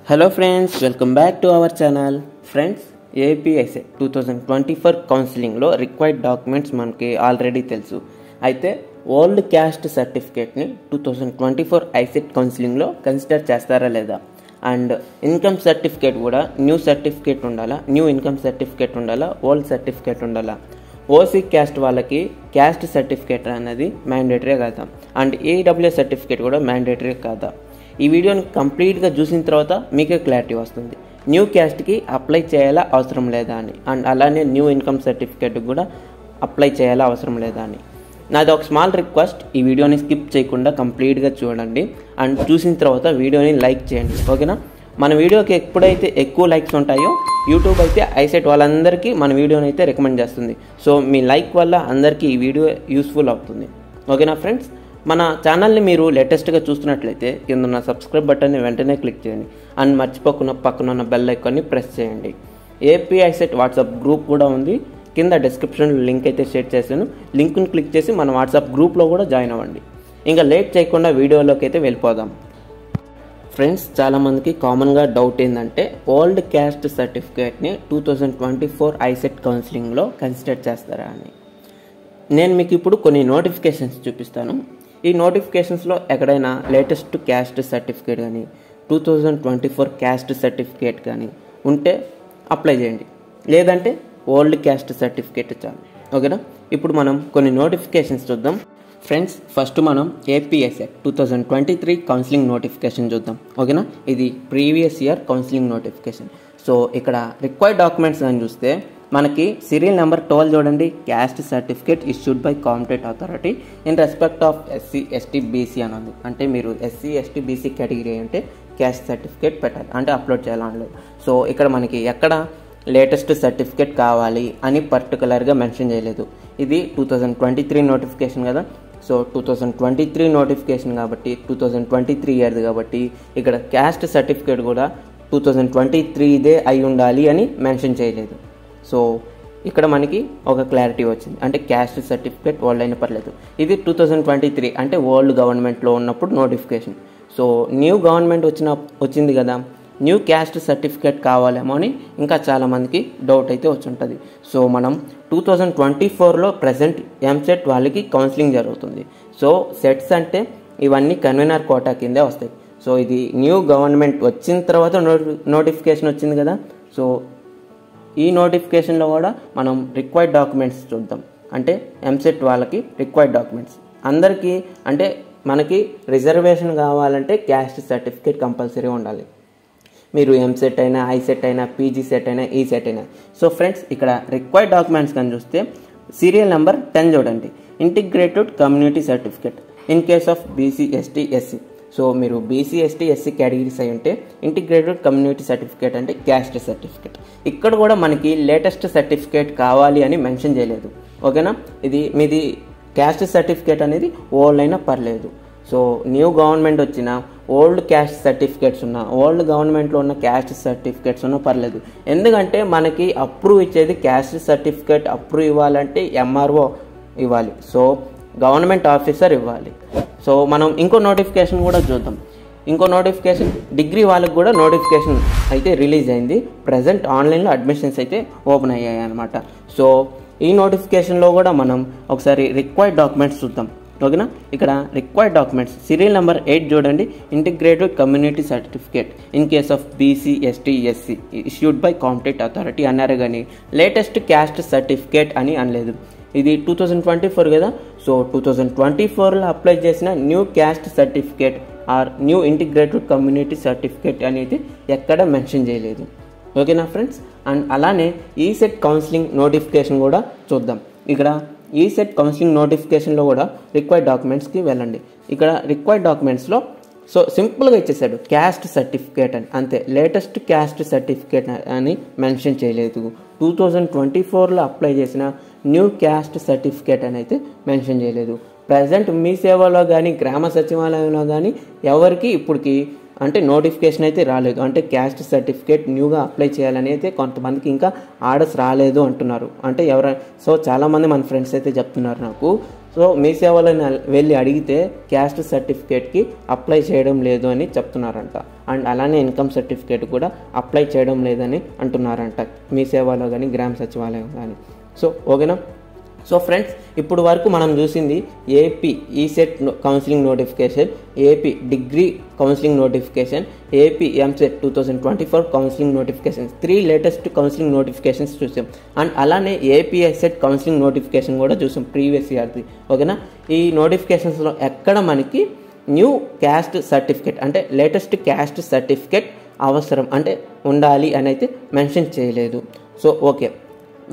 Hello friends, welcome back to our channel. Friends, APISET 2024 కౌన్సిలింగ్లో required documents మనకి already తెలుసు. అయితే ఓల్డ్ క్యాస్ట్ సర్టిఫికేట్ని 2024 ఐసెట్ కౌన్సిలింగ్లో కన్సిడర్ చేస్తారా లేదా, అండ్ ఇన్కమ్ సర్టిఫికేట్ కూడా న్యూ సర్టిఫికేట్ ఉండాలా, న్యూ ఇన్కమ్ సర్టిఫికేట్ ఉండాలా, ఓల్డ్ సర్టిఫికేట్ ఉండాలా, ఓసీ క్యాస్ట్ వాళ్ళకి క్యాస్ట్ సర్టిఫికేట్ అనేది మ్యాండేటరీ కాదా, అండ్ ఏడబ్ల్యూఎస్ సర్టిఫికేట్ కూడా మ్యాండేటరీ కాదా. ఈ వీడియోని కంప్లీట్గా చూసిన తర్వాత మీకే క్లారిటీ వస్తుంది. న్యూ క్యాస్ట్కి అప్లై చేయాలా అవసరం లేదా అని, అండ్ అలానే న్యూ ఇన్కమ్ సర్టిఫికేట్ కూడా అప్లై చేయాలా అవసరం లేదా అని. నాది ఒక స్మాల్ రిక్వెస్ట్, ఈ వీడియోని స్కిప్ చేయకుండా కంప్లీట్గా చూడండి అండ్ చూసిన తర్వాత వీడియోని లైక్ చేయండి, ఓకేనా. మన వీడియోకి ఎప్పుడైతే ఎక్కువ లైక్స్ ఉంటాయో యూట్యూబ్ అయితే ఐసెట్ వాళ్ళందరికీ మన వీడియోని అయితే రికమెండ్ చేస్తుంది. సో మీ లైక్ వల్ల అందరికీ ఈ వీడియో యూస్ఫుల్ అవుతుంది, ఓకేనా ఫ్రెండ్స్. మన ఛానల్ని మీరు లేటెస్ట్గా చూస్తున్నట్లయితే కింద ఉన్న సబ్స్క్రైబ్ బటన్ని వెంటనే క్లిక్ చేయండి అండ్ మర్చిపోకుండా పక్కన ఉన్న బెల్ ఐకాన్ని ప్రెస్ చేయండి. ఏపీఐసెట్ వాట్సాప్ గ్రూప్ కూడా ఉంది, కింద డిస్క్రిప్షన్లో లింక్ అయితే షేర్ చేశాను. లింక్ని క్లిక్ చేసి మన వాట్సాప్ గ్రూప్లో కూడా జాయిన్ అవ్వండి. ఇంకా లేట్ చేయకుండా వీడియోలోకి అయితే వెళ్ళిపోదాం. ఫ్రెండ్స్, చాలామందికి కామన్గా డౌట్ ఏంటంటే ఓల్డ్ క్యాస్ట్ సర్టిఫికేట్ని 2024 ఐసెట్ కౌన్సిలింగ్లో కన్సిడర్ చేస్తారా అని. నేను మీకు ఇప్పుడు కొన్ని నోటిఫికేషన్స్ చూపిస్తాను. ఈ నోటిఫికేషన్స్లో ఎక్కడైనా లేటెస్ట్ క్యాస్ట్ సర్టిఫికేట్ కానీ 2024 క్యాస్ట్ సర్టిఫికేట్ కానీ ఉంటే అప్లై చేయండి, లేదంటే ఓల్డ్ క్యాస్ట్ సర్టిఫికేట్ చాలు, ఓకేనా. ఇప్పుడు మనం కొన్ని నోటిఫికేషన్స్ చూద్దాం. ఫ్రెండ్స్, ఫస్ట్ మనం ఏపీఎస్ఎట్ 2023 కౌన్సిలింగ్ నోటిఫికేషన్ చూద్దాం, ఓకేనా. ఇది previous year counselling notification. So ఇక్కడ రిక్వైర్డ్ డాక్యుమెంట్స్ అని చూస్తే మనకి సీరియల్ నెంబర్ 12 చూడండి, caste certificate issued by competent authority in respect of SC ST BC అని ఉంది. అంటే మీరు ఎస్సీ ఎస్టీ బీసీ కేటగిరీ అంటే క్యాస్ట్ సర్టిఫికేట్ పెట్టాలి, అంటే అప్లోడ్ చేయాలి. సో ఇక్కడ మనకి ఎక్కడ లేటెస్ట్ సర్టిఫికేట్ కావాలి అని పర్టికులర్గా మెన్షన్ చేయలేదు. ఇది 2023 నోటిఫికేషన్ కదా. సో 2023 నోటిఫికేషన్ కాబట్టి 2023 ఇయర్ది కాబట్టి ఇక్కడ క్యాస్ట్ సర్టిఫికేట్ కూడా 2023దే అయి ఉండాలి అని మెన్షన్ చేయలేదు. సో ఇక్కడ మనకి ఒక క్లారిటీ వచ్చింది, అంటే క్యాస్ట్ సర్టిఫికేట్ ఓల్డ్ అయినా పర్లేదు. ఇది 2023 అంటే ఓల్డ్ గవర్నమెంట్లో ఉన్నప్పుడు నోటిఫికేషన్. సో న్యూ గవర్నమెంట్ వచ్చింది కదా, న్యూ క్యాస్ట్ సర్టిఫికేట్ కావాలేమో అని ఇంకా చాలామందికి డౌట్ అయితే వచ్చి ఉంటుంది. సో మనం 2024లో ప్రజెంట్ ఎంసెట్ వాళ్ళకి కౌన్సిలింగ్ జరుగుతుంది. సో సెట్స్ అంటే ఇవన్నీ కన్వీనర్ కోటా కిందే వస్తాయి. సో ఇది న్యూ గవర్నమెంట్ వచ్చిన తర్వాత నోటిఫికేషన్ వచ్చింది కదా. సో ఈ నోటిఫికేషన్లో కూడా మనం రిక్వైర్డ్ డాక్యుమెంట్స్ చూద్దాం. అంటే ఎంసెట్ వాళ్ళకి రిక్వైర్డ్ డాక్యుమెంట్స్ అందరికీ, అంటే మనకి రిజర్వేషన్ కావాలంటే క్యాస్ట్ సర్టిఫికేట్ కంపల్సరీ ఉండాలి. మీరు ఎంసెట్ అయినా, ఐసెట్ అయినా, పీజీ సెట్ అయినా, ఈ సెట్ అయినా. సో ఫ్రెండ్స్, ఇక్కడ రిక్వైర్డ్ డాక్యుమెంట్స్ కానీ చూస్తే సీరియల్ నెంబర్ 10 చూడండి, integrated community certificate in case of BC ST SC. So మీరు బీసీ ఎస్టీ ఎస్సీ కేటగిరీస్ అయి ఉంటే ఇంటిగ్రేటెడ్ కమ్యూనిటీ సర్టిఫికేట్ అంటే క్యాస్ట్ సర్టిఫికేట్. ఇక్కడ కూడా మనకి లేటెస్ట్ సర్టిఫికేట్ కావాలి అని మెన్షన్ చేయలేదు, ఓకేనా. ఇది మీది క్యాస్ట్ సర్టిఫికేట్ అనేది ఓల్డ్ అయినా పర్లేదు. సో న్యూ గవర్నమెంట్ వచ్చిన ఓల్డ్ క్యాస్ట్ సర్టిఫికేట్స్ ఉన్న, ఓల్డ్ గవర్నమెంట్లో ఉన్న క్యాస్ట్ సర్టిఫికేట్స్ ఉన్నా పర్లేదు. ఎందుకంటే మనకి అప్రూవ్ ఇచ్చేది క్యాస్ట్ సర్టిఫికేట్ అప్రూవ్ ఇవ్వాలంటే ఎంఆర్ఓ ఇవ్వాలి, సో గవర్నమెంట్ ఆఫీసర్ ఇవ్వాలి. సో మనం ఇంకో నోటిఫికేషన్ కూడా చూద్దాం. ఇంకో నోటిఫికేషన్ డిగ్రీ వాళ్ళకి కూడా నోటిఫికేషన్ అయితే రిలీజ్ అయింది. ప్రజెంట్ ఆన్లైన్లో అడ్మిషన్స్ అయితే ఓపెన్ అయ్యాయి అనమాట. సో ఈ నోటిఫికేషన్లో కూడా మనం ఒకసారి రిక్వైర్డ్ డాక్యుమెంట్స్ చూద్దాం, ఓకేనా. ఇక్కడ రిక్వైర్డ్ డాక్యుమెంట్స్ సీరియల్ నెంబర్ 8 చూడండి, integrated community certificate in case of BC ST SC issued by competent authority అన్నారు, కానీ లేటెస్ట్ క్యాస్ట్ సర్టిఫికేట్ అని అనలేదు. ఇది 2024 కదా. సో 2024లో అప్లై చేసిన new caste certificate or new integrated community certificate అనేది ఎక్కడ మెన్షన్ చేయలేదు, ఓకేనా ఫ్రెండ్స్. అండ్ అలానే ఈసెట్ కౌన్సిలింగ్ నోటిఫికేషన్ కూడా చూద్దాం. ఇక్కడ ఈసెట్ కౌన్సిలింగ్ నోటిఫికేషన్లో కూడా రిక్వైర్డ్ డాక్యుమెంట్స్కి వెళ్ళండి. ఇక్కడ రిక్వైర్డ్ డాక్యుమెంట్స్లో సో సింపుల్గా ఇచ్చేసాడు క్యాస్ట్ సర్టిఫికేట్ అని, అంతే. లేటెస్ట్ క్యాస్ట్ సర్టిఫికేట్ అని మెన్షన్ చేయలేదు. 2024లో అప్లై చేసిన న్యూ క్యాస్ట్ సర్టిఫికేట్ అని అయితే మెన్షన్ చేయలేదు. ప్రజెంట్ మీ సేవలో కానీ గ్రామ సచివాలయంలో కానీ ఎవరికి ఇప్పటికి అంటే నోటిఫికేషన్ అయితే రాలేదు, అంటే క్యాస్ట్ సర్టిఫికేట్ న్యూగా అప్లై చేయాలని అయితే కొంతమందికి ఇంకా ఆర్డర్స్ రాలేదు అంటున్నారు. అంటే సో చాలామంది మన ఫ్రెండ్స్ అయితే చెప్తున్నారు నాకు, సో మీ సేవలో వెళ్ళి అడిగితే క్యాస్ట్ సర్టిఫికేట్కి అప్లై చేయడం లేదు అని చెప్తున్నారంట. అండ్ అలానే ఇన్కమ్ సర్టిఫికేట్ కూడా అప్లై చేయడం లేదని అంటున్నారంట మీ సేవలో కానీ గ్రామ సచివాలయం కానీ. సో ఓకేనా. సో ఫ్రెండ్స్, ఇప్పుడు వరకు మనం చూసింది AP ECET counselling notification, AP degree counselling notification, AP EAMCET 2024 counselling notifications, 3 latest counselling notifications చూసాం. అండ్ అలానే ఏపీ ఐసెట్ కౌన్సిలింగ్ నోటిఫికేషన్ కూడా చూసాం ప్రీవియస్ ఇయర్ది. ఓకేనా. ఈ నోటిఫికేషన్స్లో ఎక్కడ మనకి న్యూ క్యాస్ట్ సర్టిఫికేట్ అంటే లేటెస్ట్ క్యాస్ట్ సర్టిఫికేట్ అవసరం అంటే ఉండాలి అని అయితే మెన్షన్ చేయలేదు. సో ఓకే,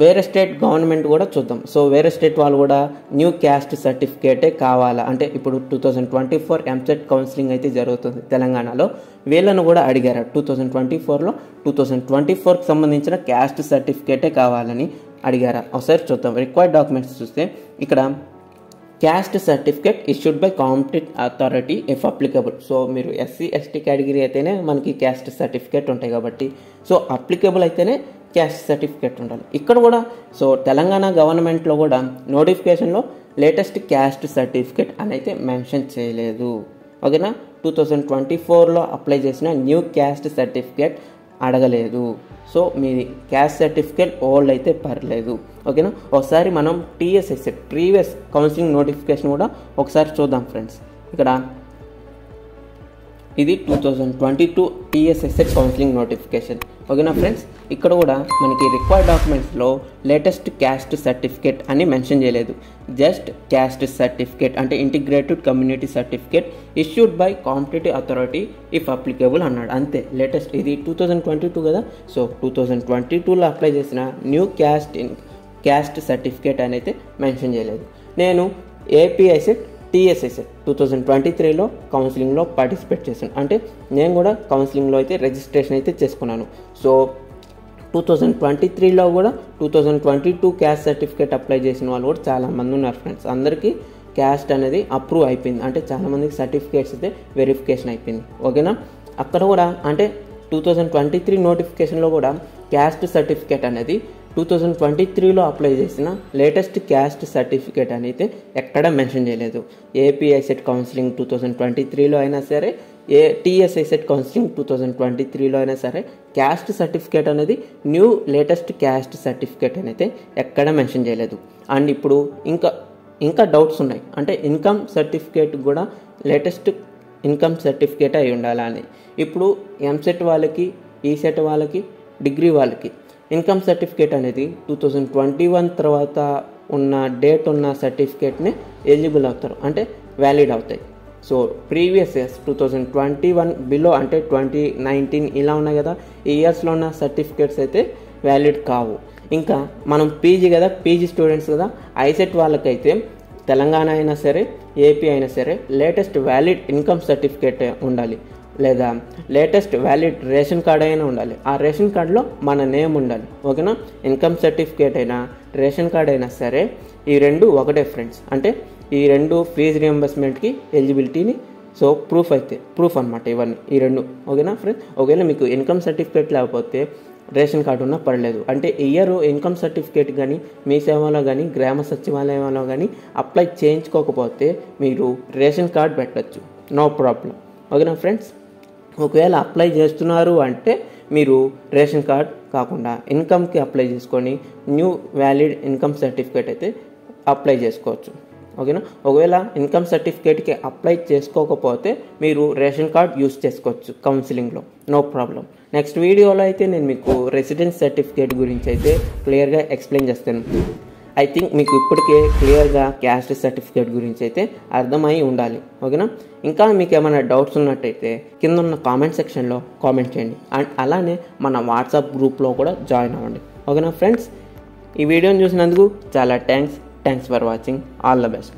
వేరే స్టేట్ గవర్నమెంట్ కూడా చూద్దాం. సో వేరే స్టేట్ వాళ్ళు కూడా న్యూ క్యాస్ట్ సర్టిఫికేటే కావాలా అంటే ఇప్పుడు 2024 ఎంసెట్ కౌన్సిలింగ్ అయితే జరుగుతుంది తెలంగాణలో. వీళ్ళను కూడా అడిగారు 2024లో 2024కి సంబంధించిన క్యాస్ట్ సర్టిఫికేటే కావాలని అడిగారా. ఒకసారి చూద్దాం. రిక్వైర్డ్ డాక్యుమెంట్స్ చూస్తే ఇక్కడ caste certificate issued by competent authority if applicable. So మీరు ఎస్సీ ఎస్టీ కేటగిరీ అయితేనే మనకి క్యాస్ట్ సర్టిఫికేట్ ఉంటాయి కాబట్టి సో అప్లికబుల్ అయితేనే క్యాస్ట్ సర్టిఫికేట్ ఉండాలి. ఇక్కడ కూడా సో తెలంగాణ గవర్నమెంట్లో కూడా నోటిఫికేషన్లో లేటెస్ట్ క్యాస్ట్ సర్టిఫికేట్ అని అయితే మెన్షన్ చేయలేదు. ఓకేనా. 2024లో అప్లై చేసిన న్యూ క్యాస్ట్ సర్టిఫికేట్ అడగలేదు. సో మీ క్యాస్ట్ సర్టిఫికేట్ ఓల్డ్ అయితే పర్లేదు. ఓకేనా. ఒకసారి మనం టీఎస్ఎస్ఎట్ ప్రీవియస్ కౌన్సిలింగ్ నోటిఫికేషన్ కూడా ఒకసారి చూద్దాం ఫ్రెండ్స్. ఇక్కడ ఇది 2022 టీఎస్ఎస్ఎట్ కౌన్సిలింగ్ నోటిఫికేషన్. ఓకేనా ఫ్రెండ్స్. ఇక్కడ కూడా మనకి రిక్వైర్డ్ డాక్యుమెంట్స్లో లేటెస్ట్ క్యాస్ట్ సర్టిఫికేట్ అని మెన్షన్ చేయలేదు. జస్ట్ క్యాస్ట్ సర్టిఫికేట్ అంటే integrated community certificate issued by competent authority if applicable అన్నాడు. అంతే. లేటెస్ట్ ఇది 2022 కదా. సో 2022లో అప్లై చేసిన న్యూ క్యాస్ట్ సర్టిఫికేట్ అని అయితే మెన్షన్ చేయలేదు. నేను ఏపీఐసెట్ టీఎస్ఎస్ఎట్ 2023లో కౌన్సిలింగ్లో పార్టిసిపేట్ చేశాను. అంటే నేను కూడా కౌన్సిలింగ్లో అయితే రిజిస్ట్రేషన్ అయితే చేసుకున్నాను. సో 2023లో కూడా 2022 క్యాస్ట్ సర్టిఫికేట్ అప్లై చేసిన వాళ్ళు కూడా చాలామంది ఉన్నారు ఫ్రెండ్స్. అందరికీ క్యాస్ట్ అనేది అప్రూవ్ అయిపోయింది. అంటే చాలామందికి సర్టిఫికేట్స్ అయితే వెరిఫికేషన్ అయిపోయింది. ఓకేనా. అక్కడ కూడా అంటే 2023 నోటిఫికేషన్లో కూడా క్యాస్ట్ సర్టిఫికేట్ అనేది 2023లో అప్లై చేసిన లేటెస్ట్ క్యాస్ట్ సర్టిఫికేట్ అని అయితే ఎక్కడ మెన్షన్ చేయలేదు. ఏపీఐసెట్ కౌన్సిలింగ్ 2023లో అయినా సరే, టీఎస్ఐసెట్ కౌన్సిలింగ్ 2023లో అయినా సరే క్యాస్ట్ సర్టిఫికేట్ అనేది న్యూ లేటెస్ట్ క్యాస్ట్ సర్టిఫికేట్ అని అయితే ఎక్కడ మెన్షన్ చేయలేదు. అండ్ ఇప్పుడు ఇంకా డౌట్స్ ఉన్నాయి. అంటే ఇన్కమ్ సర్టిఫికేట్ కూడా లేటెస్ట్ ఇన్కమ్ సర్టిఫికేట్ అయి ఉండాలా అని. ఇప్పుడు ఎంసెట్ వాళ్ళకి, ఈసెట్ వాళ్ళకి, డిగ్రీ వాళ్ళకి ఇన్కమ్ సర్టిఫికేట్ అనేది 2021 తర్వాత ఉన్న డేట్ ఉన్న సర్టిఫికేట్ని ఎలిజిబుల్ అవుతారు అంటే వ్యాలిడ్ అవుతాయి. సో ప్రీవియస్ ఇయర్స్ 2021 బిలో అంటే 2019 ఇలా ఉన్నాయి కదా, ఈ ఇయర్స్లో ఉన్న సర్టిఫికేట్స్ అయితే వ్యాలిడ్ కావు. ఇంకా మనం పీజీ కదా, పీజీ స్టూడెంట్స్ కదా, ఐసెట్ వాళ్ళకైతే తెలంగాణ అయినా సరే, ఏపీ అయినా సరే లేటెస్ట్ వ్యాలిడ్ ఇన్కమ్ సర్టిఫికేట్ ఉండాలి, లేదా లేటెస్ట్ వ్యాలిడ్ రేషన్ కార్డ్ అయినా ఉండాలి. ఆ రేషన్ కార్డులో మన నేమ్ ఉండాలి. ఓకేనా. ఇన్కమ్ సర్టిఫికేట్ అయినా రేషన్ కార్డ్ అయినా సరే ఈ రెండు ఒకటే ఫ్రెండ్స్. అంటే ఈ రెండు ఫీజు రియంబర్స్మెంట్కి ఎలిజిబిలిటీని సో ప్రూఫ్ అనమాట ఇవన్నీ ఈ రెండు. ఓకేనా ఫ్రెండ్స్. ఒకవేళ మీకు ఇన్కమ్ సర్టిఫికేట్ లేకపోతే రేషన్ కార్డు ఉన్నా పర్లేదు. అంటే ఇయర్ ఇన్కమ్ సర్టిఫికేట్ కానీ మీ సేవలో కానీ గ్రామ సచివాలయంలో కానీ అప్లై చేయించుకోకపోతే మీరు రేషన్ కార్డ్ పెట్టచ్చు, నో ప్రాబ్లం. ఓకేనా ఫ్రెండ్స్. ఒకవేళ అప్లై చేస్తున్నారు అంటే మీరు రేషన్ కార్డ్ కాకుండా ఇన్కమ్కి అప్లై చేసుకొని న్యూ వ్యాలిడ్ ఇన్కమ్ సర్టిఫికేట్ అయితే అప్లై చేసుకోవచ్చు. ఓకేనా. ఒకవేళ ఇన్కమ్ సర్టిఫికేట్కి అప్లై చేసుకోకపోతే మీరు రేషన్ కార్డ్ యూస్ చేసుకోవచ్చు కౌన్సిలింగ్లో, నో ప్రాబ్లం. నెక్స్ట్ వీడియోలో అయితే నేను మీకు రెసిడెన్స్ సర్టిఫికేట్ గురించి అయితే క్లియర్గా ఎక్స్ప్లెయిన్ చేస్తాను. ఐ థింక్ మీకు ఇప్పటికే క్లియర్గా క్యాస్ట్ సర్టిఫికేట్ గురించి అయితే అర్థమై ఉండాలి. ఓకేనా. ఇంకా మీకు ఏమైనా డౌట్స్ ఉన్నట్టయితే కింద ఉన్న కామెంట్ సెక్షన్లో కామెంట్ చేయండి. అండ్ అలానే మన వాట్సాప్ గ్రూప్లో కూడా జాయిన్ అవ్వండి. ఓకేనా ఫ్రెండ్స్. ఈ వీడియోని చూసినందుకు చాలా thanks for watching. All the best.